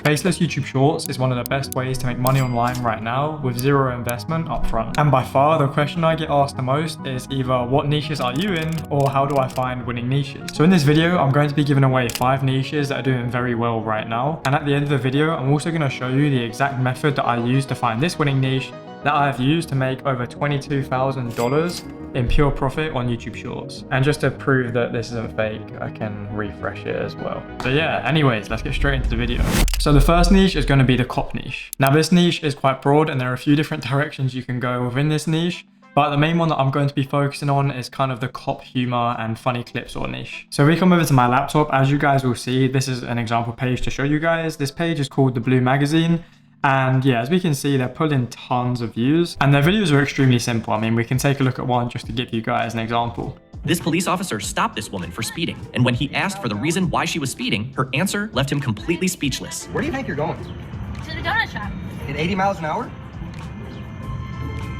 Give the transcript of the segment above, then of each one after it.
Faceless YouTube Shorts is one of the best ways to make money online right now with zero investment upfront. And by far, the question I get asked the most is either what niches are you in or how do I find winning niches? So in this video, I'm going to be giving away 5 niches that are doing very well right now. And at the end of the video, I'm also going to show you the exact method that I use to find this winning niche that I have used to make over $22,000 in pure profit on YouTube Shorts. And just to prove that this isn't fake, I can refresh it as well. So yeah, anyways, let's get straight into the video. So the first niche is going to be the cop niche. Now this niche is quite broad and there are a few different directions you can go within this niche. But the main one that I'm going to be focusing on is kind of the cop humor and funny clips sort of niche. So if we come over to my laptop, as you guys will see, this is an example page to show you guys. This page is called The Blue Magazine. And yeah, as we can see, they're pulling tons of views and their videos are extremely simple. I mean, we can take a look at one just to give you guys an example. This police officer stopped this woman for speeding, and when he asked for the reason why she was speeding, her answer left him completely speechless. Where do you think you're going? To the donut shop. At 80 miles an hour?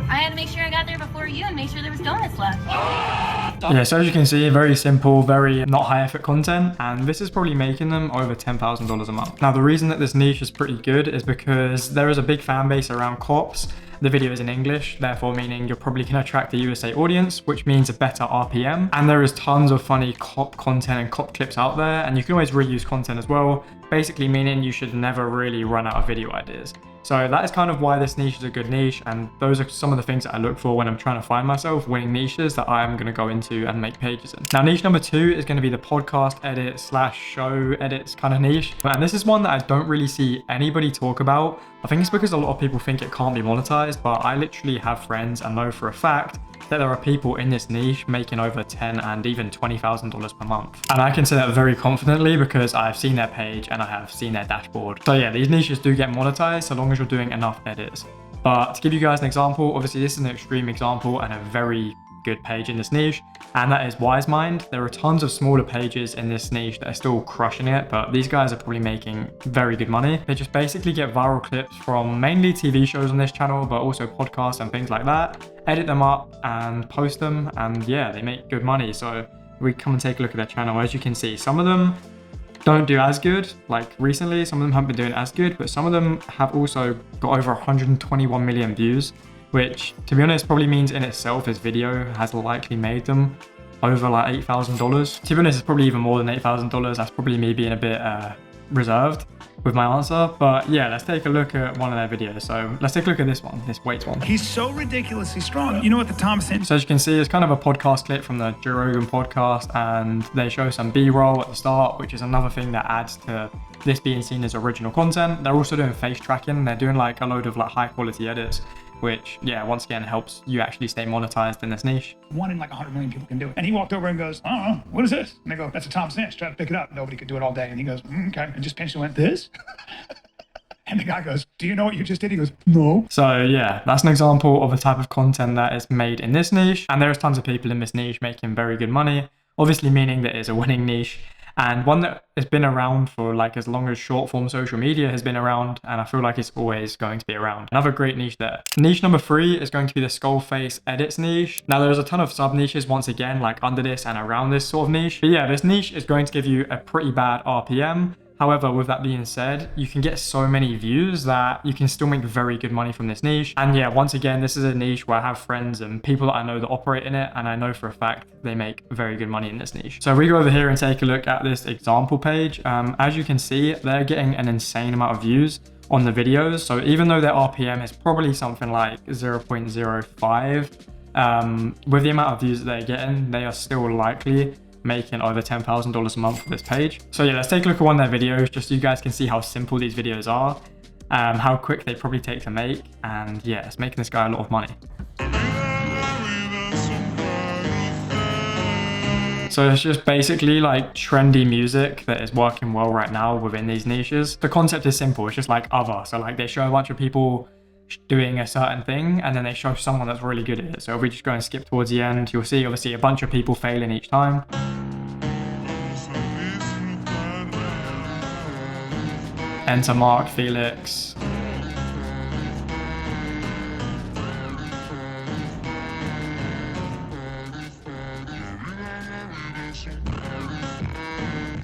I had to make sure I got there before you and make sure there was donuts left. Yeah, so as you can see, very simple, very not high effort content, and this is probably making them over $10,000 a month. Now, the reason that this niche is pretty good is because there is a big fan base around cops. The video is in English, therefore meaning you're probably going to attract a USA audience, which means a better RPM. And there is tons of funny cop content and cop clips out there, and you can always reuse content as well, basically meaning you should never really run out of video ideas. So that is kind of why this niche is a good niche, and those are some of the things that I look for when I'm trying to find myself winning niches that I'm going to go into and make pages in. Now, niche number 2 is going to be the podcast edit / show edits kind of niche. And this is one that I don't really see anybody talk about. I think it's because a lot of people think it can't be monetized, but I literally have friends and know for a fact that there are people in this niche making over $10,000 and even $20,000 per month. And I can say that very confidently because I've seen their page and I have seen their dashboard. So yeah, these niches do get monetized so long as you're doing enough edits. But to give you guys an example, obviously this is an extreme example and a very good page in this niche, and that is Wise Mind. There are tons of smaller pages in this niche that are still crushing it, but these guys are probably making very good money. They just basically get viral clips from mainly TV shows on this channel, but also podcasts and things like that, edit them up and post them, and yeah, they make good money. So we come and take a look at their channel. As you can see, some of them don't do as good, like recently, some of them haven't been doing as good, but some of them have also got over 121 million views, which to be honest probably means in itself this video has likely made them over like $8,000. To be honest, it's probably even more than $8,000. That's probably me being a bit reserved with my answer. But yeah, let's take a look at one of their videos. So let's take a look at this one, this weights one. He's so ridiculously strong. You know what the Thompson? So as you can see, it's kind of a podcast clip from the Joe Rogan podcast, and they show some B-roll at the start, which is another thing that adds to this being seen as original content. They're also doing face tracking. They're doing like a load of like high quality edits, which yeah, once again helps you actually stay monetized in this niche. 1 in like 100 million people can do it. And he walked over and goes, "Oh, what is this?" And they go, "That's a Tom Snitch. Try to pick it up." Nobody could do it all day. And he goes, "Okay," and just pinched and went, "This?" And the guy goes, "Do you know what you just did?" He goes, "No." So yeah, that's an example of a type of content that is made in this niche. And there's tons of people in this niche making very good money, obviously meaning that it's a winning niche. And one that has been around for like as long as short form social media has been around, and I feel like it's always going to be around. Another great niche there. Niche number 3 is going to be the Skullface edits niche. Now there's a ton of sub niches once again, like under this and around this sort of niche. But yeah, this niche is going to give you a pretty bad RPM. However, with that being said, you can get so many views that you can still make very good money from this niche. And yeah, once again, this is a niche where I have friends and people that I know that operate in it, and I know for a fact they make very good money in this niche. So if we go over here and take a look at this example page, as you can see, they're getting an insane amount of views on the videos. So even though their RPM is probably something like 0.05, with the amount of views that they're getting, they are still likely making over $10,000 a month for this page. So yeah, let's take a look at one of their videos just so you guys can see how simple these videos are, how quick they probably take to make, and yeah, it's making this guy a lot of money. So it's just basically like trendy music that is working well right now within these niches. The concept is simple, it's just like other. So like they show a bunch of people doing a certain thing and then they show someone that's really good at it. So if we just go and skip towards the end, you'll see obviously a bunch of people failing each time. Enter Mark Felix.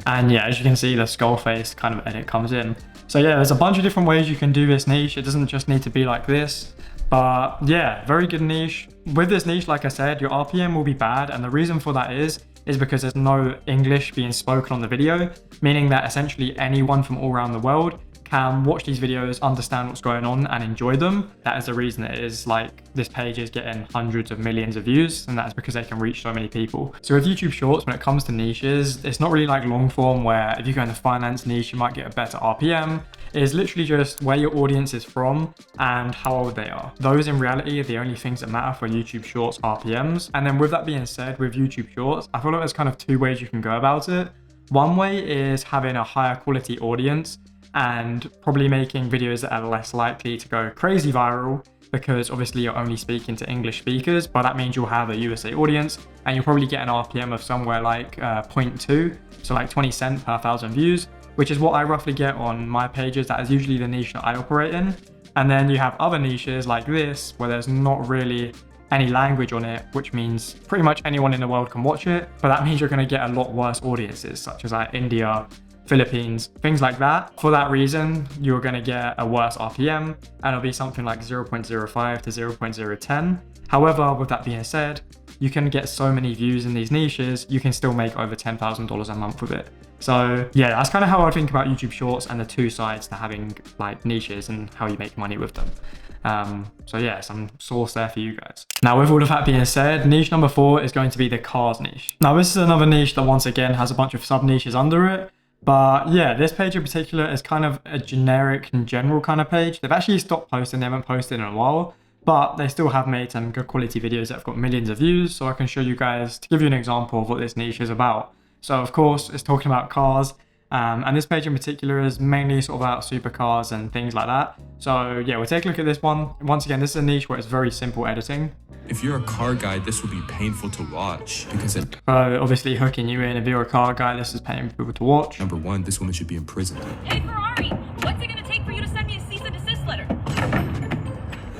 And yeah, as you can see, the Skullface kind of edit comes in. So yeah, there's a bunch of different ways you can do this niche. It doesn't just need to be like this. But yeah, very good niche. With this niche, like I said, your RPM will be bad. And the reason for that is because there's no English being spoken on the video, meaning that essentially anyone from all around the world can watch these videos, understand what's going on and enjoy them. That is the reason it is like this page is getting hundreds of millions of views, and that's because they can reach so many people. So with YouTube Shorts, when it comes to niches, it's not really like long form where if you go in the finance niche, you might get a better RPM. It is literally just where your audience is from and how old they are. Those in reality are the only things that matter for YouTube Shorts RPMs. And then with that being said, with YouTube Shorts, I feel like there's kind of two ways you can go about it. One way is having a higher quality audience and probably making videos that are less likely to go crazy viral, because obviously you're only speaking to English speakers, but that means you'll have a USA audience and you'll probably get an RPM of somewhere like 0.2, so like 20 cents per 1,000 views, which is what I roughly get on my pages. That is usually the niche that I operate in. And then you have other niches like this, where there's not really any language on it, which means pretty much anyone in the world can watch it, but that means you're gonna get a lot worse audiences, such as like India, Philippines, things like that. For that reason, you're going to get a worse RPM, and it'll be something like 0.05 to 0.010. However, with that being said, you can get so many views in these niches, you can still make over $10,000 a month with it. So yeah, that's kind of how I think about YouTube Shorts and the two sides to having like niches and how you make money with them. So yeah, some source there for you guys. Now with all of that being said, niche number 4 is going to be the cars niche. Now this is another niche that once again has a bunch of sub niches under it. But yeah, this page in particular is kind of a generic and general kind of page. They've actually stopped posting, they haven't posted in a while, but they still have made some good quality videos that have got millions of views. So I can show you guys, to give you an example of what this niche is about. So of course, it's talking about cars. And this page in particular is mainly sort of about supercars and things like that. So yeah, we'll take a look at this one. Once again, this is a niche where it's very simple editing. If you're a car guy, this will be painful to watch because it... obviously hooking you in. If you're a car guy, this is paying people to watch. Number 1, this woman should be in prison. Hey Ferrari, what's it gonna take for you to send me a cease and desist letter?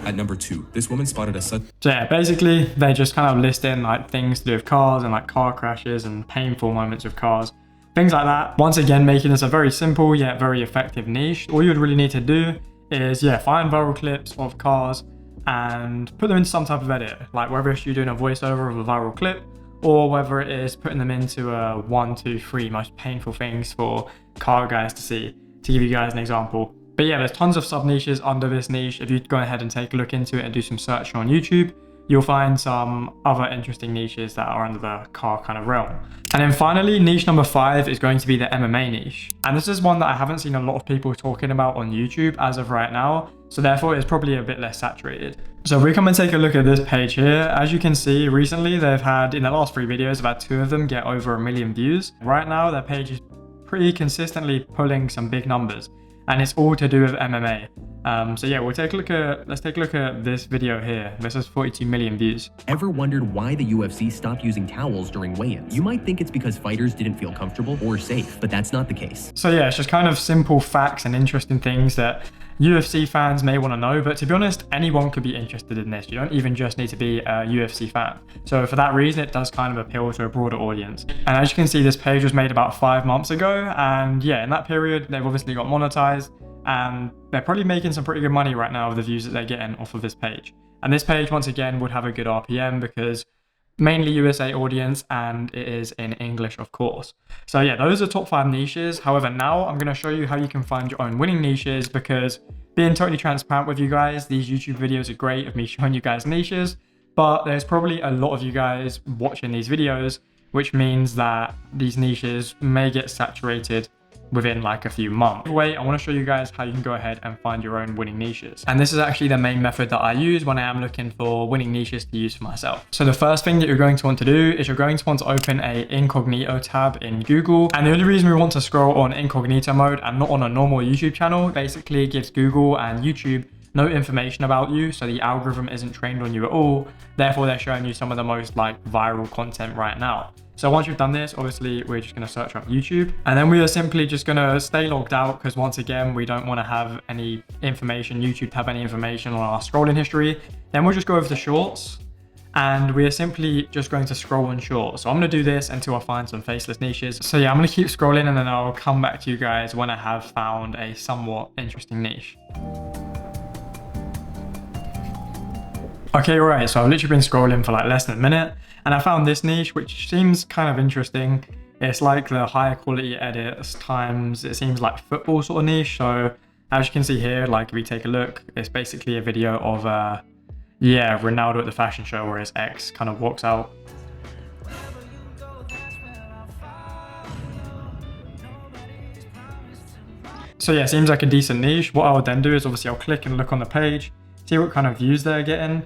At number 2, this woman spotted a sudden... So yeah, basically they just kind of list in like things to do with cars and like car crashes and painful moments of cars. Things like that. Once again, making this a very simple yet very effective niche. All you would really need to do is, yeah, find viral clips of cars and put them into some type of edit. Like whether it's you doing a voiceover of a viral clip or whether it is putting them into a 1, 2, 3 most painful things for car guys to see, to give you guys an example. But yeah, there's tons of sub niches under this niche. If you go ahead and take a look into it and do some searching on YouTube, you'll find some other interesting niches that are under the car kind of realm. And then finally, niche number 5 is going to be the MMA niche. And this is one that I haven't seen a lot of people talking about on YouTube as of right now. So therefore it's probably a bit less saturated. So if we come and take a look at this page here, as you can see, recently they've had, in the last 3 videos, about 2 of them get over 1 million views. Right now, their page is pretty consistently pulling some big numbers. And it's all to do with MMA. So yeah, let's take a look at this video here. This has 42 million views. Ever wondered why the UFC stopped using towels during weigh-ins? You might think it's because fighters didn't feel comfortable or safe, but that's not the case. So yeah, it's just kind of simple facts and interesting things that UFC fans may want to know, but to be honest, anyone could be interested in this. You don't even just need to be a UFC fan. So for that reason, it does kind of appeal to a broader audience. And as you can see, this page was made about 5 months ago. And yeah, in that period, they've obviously got monetized and they're probably making some pretty good money right now with the views that they're getting off of this page. And this page, once again, would have a good RPM because mainly USA audience and it is in English, of course. So yeah, those are top 5 niches. However, now I'm going to show you how you can find your own winning niches, because being totally transparent with you guys, these YouTube videos are great of me showing you guys niches, but there's probably a lot of you guys watching these videos, which means that these niches may get saturated within like a few months. Anyway, I want to show you guys how you can go ahead and find your own winning niches. And this is actually the main method that I use when I am looking for winning niches to use for myself. So the first thing that you're going to want to do is you're going to want to open a incognito tab in Google. And the only reason we want to scroll on incognito mode and not on a normal YouTube channel basically gives Google and YouTube no information about you, so the algorithm isn't trained on you at all. Therefore, they're showing you some of the most like viral content right now. So once you've done this, obviously we're just going to search up YouTube, and then we are simply just going to stay logged out, because once again, we don't want to have any information, YouTube to have any information on our scrolling history. Then we'll just go over to shorts, and we are simply just going to scroll on short. So I'm going to do this until I find some faceless niches. So yeah, I'm going to keep scrolling and then I'll come back to you guys when I have found a somewhat interesting niche. Okay, right, so I've literally been scrolling for like less than a minute and I found this niche, which seems kind of interesting. It's like the higher quality edits times, it seems like football sort of niche. So as you can see here, like if we take a look, it's basically a video of Ronaldo at the fashion show where his ex kind of walks out. So yeah, seems like a decent niche. What I would then do is obviously I'll click and look on the page, see what kind of views they're getting.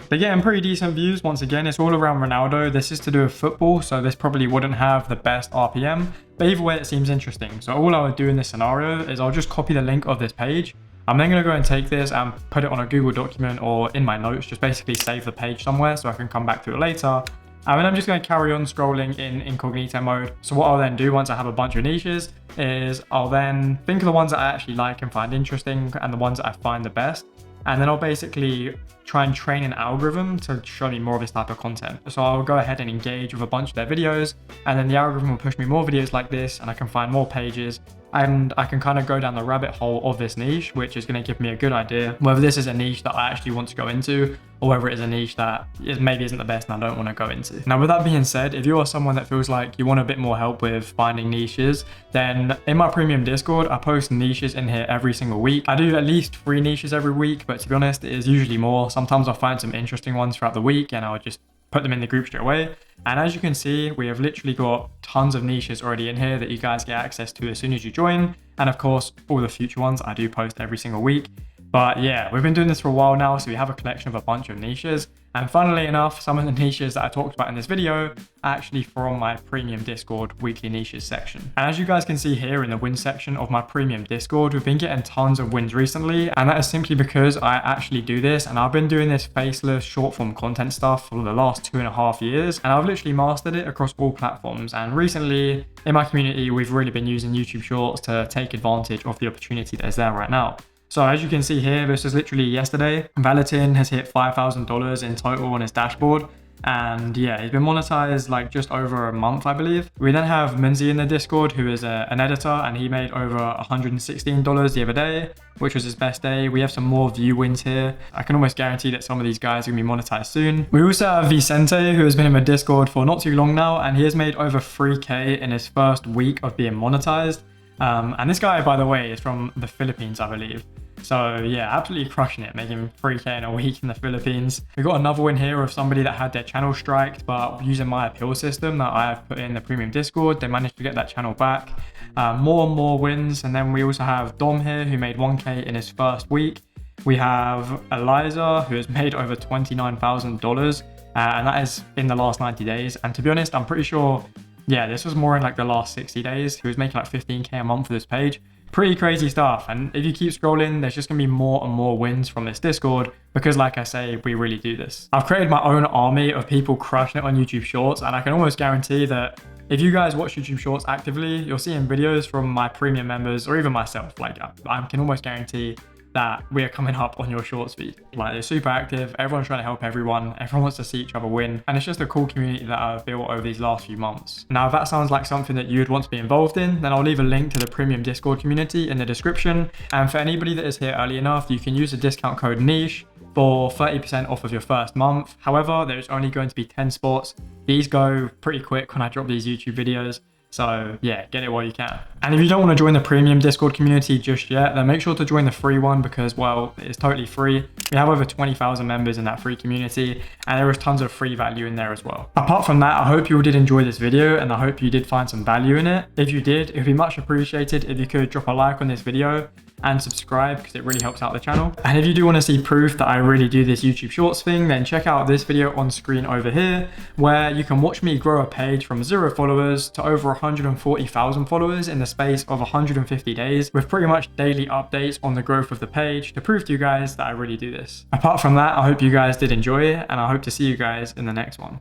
They're getting pretty decent views. Once again, it's all around Ronaldo. This is to do with football, so this probably wouldn't have the best RPM, but either way it seems interesting. So all I would do in this scenario is I'll just copy the link of this page. I'm then going to go and take this and put it on a Google document or in my notes, just basically save the page somewhere so I can come back to it later. And then I'm just going to carry on scrolling in incognito mode. So what I'll then do once I have a bunch of niches is I'll then think of the ones that I actually like and find interesting and the ones that I find the best. And then I'll basically try and train an algorithm to show me more of this type of content. So I'll go ahead and engage with a bunch of their videos, and then the algorithm will push me more videos like this, and I can find more pages, and I can kind of go down the rabbit hole of this niche, which is going to give me a good idea whether this is a niche that I actually want to go into, or whether it is a niche that maybe isn't the best and I don't want to go into. Now, with that being said, if you are someone that feels like you want a bit more help with finding niches, then in my premium Discord, I post niches in here every single week. I do at least 3 niches every week, but to be honest, it is usually more. Sometimes I'll find some interesting ones throughout the week and I'll just put them in the group straight away. And as you can see, we have literally got tons of niches already in here that you guys get access to as soon as you join. And of course, all the future ones I do post every single week. But yeah, we've been doing this for a while now, so we have a collection of a bunch of niches. And funnily enough, some of the niches that I talked about in this video are actually from my premium Discord weekly niches section. And as you guys can see here in the win section of my premium Discord, we've been getting tons of wins recently. And that is simply because I actually do this. And I've been doing this faceless short form content stuff for the last 2.5 years. And I've literally mastered it across all platforms. And recently in my community, we've really been using YouTube Shorts to take advantage of the opportunity that is there right now. So as you can see here, this is literally yesterday. Valentin has hit $5,000 in total on his dashboard. And yeah, he's been monetized like just over a month, I believe. We then have Minzy in the Discord, who is an editor, and he made over $116 the other day, which was his best day. We have some more view wins here. I can almost guarantee that some of these guys are gonna be monetized soon. We also have Vicente, who has been in the Discord for not too long now, and he has made over 3K in his first week of being monetized. And this guy, by the way, is from the Philippines, I believe. So yeah, absolutely crushing it, making 3K in a week in the Philippines. We got another win here of somebody that had their channel striked, but using my appeal system that I have put in the premium Discord, they managed to get that channel back. More and more wins. And then we also have Dom here, who made 1K in his first week. We have Eliza, who has made over $29,000, and that is in the last 90 days. And to be honest, I'm pretty sure, yeah, this was more in like the last 60 days. He was making like 15K a month for this page. Pretty crazy stuff. And if you keep scrolling, there's just gonna be more and more wins from this Discord because, like I say, we really do this. I've created my own army of people crushing it on YouTube Shorts, and I can almost guarantee that if you guys watch YouTube Shorts actively, you're seeing videos from my premium members or even myself. Like I can almost guarantee that we are coming up on your shorts feed. Like, they're super active, everyone's trying to help everyone wants to see each other win, and it's just a cool community that I've built over these last few months. Now, if that sounds like something that you'd want to be involved in, then I'll leave a link to the premium Discord community in the description. And for anybody that is here early enough, you can use the discount code NICHE for 30% off of your first month. However, there's only going to be 10 spots. These go pretty quick when I drop these YouTube videos. So yeah, get it while you can. And if you don't want to join the premium Discord community just yet, then make sure to join the free one because, well, it's totally free. We have over 20,000 members in that free community, and there is tons of free value in there as well. Apart from that, I hope you all did enjoy this video, and I hope you did find some value in it. If you did, it would be much appreciated if you could drop a like on this video and subscribe because it really helps out the channel. And if you do want to see proof that I really do this YouTube Shorts thing, then check out this video on screen over here, where you can watch me grow a page from 0 followers to over 140,000 followers in the space of 150 days, with pretty much daily updates on the growth of the page to prove to you guys that I really do this. Apart from that, I hope you guys did enjoy it, and I hope to see you guys in the next one.